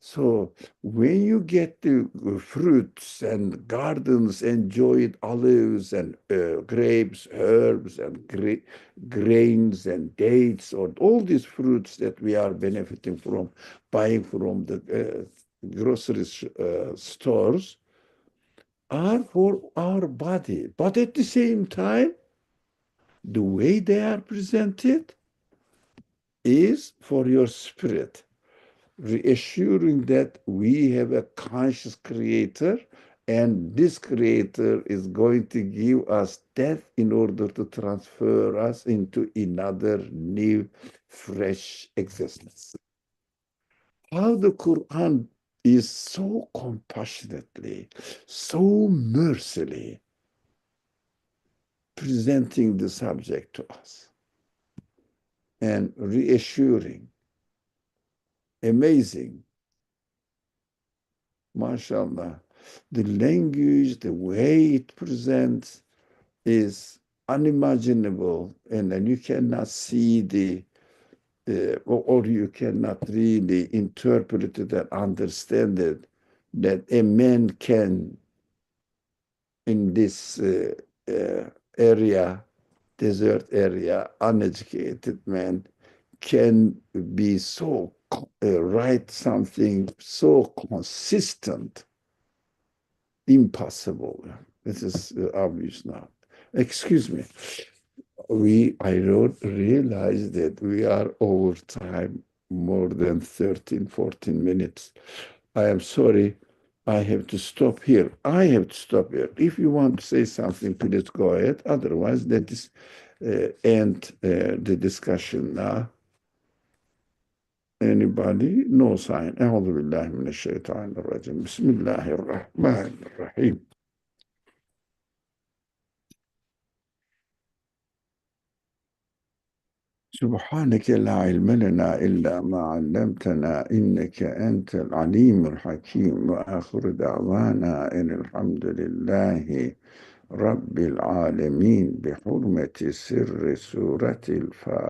So when you get the fruits and gardens, enjoy olives and grapes, herbs and grains and dates, or all these fruits that we are benefiting from, buying from the grocery stores, are for our body. But at the same time, the way they are presented is for your spirit, reassuring that we have a conscious creator, and this creator is going to give us death in order to transfer us into another new, fresh existence. How the Quran is so compassionately, so mercifully presenting the subject to us and reassuring, amazing. MashaAllah. The language, the way it presents is unimaginable, and you cannot see or you cannot really interpret it and understand it, that a man can, in this area, desert area, uneducated man, can be so write something so consistent, impossible. This is obvious now. Excuse me. I don't realize that we are over time more than 13, 14 minutes. I am sorry. I have to stop here. I have to stop here. If you want to say something, please go ahead. Otherwise, let us end the discussion now. Anybody? No sign. أعوذ بالله من الشيطان الرجيم. بسم الله الرحمن الرحيم. سبحانك لا علم لنا إلا ما علمتنا إنك أنت العليم الحكيم وآخر دعوانا إن الحمد لله رب العالمين بحرمة سر سورة الفاتحة.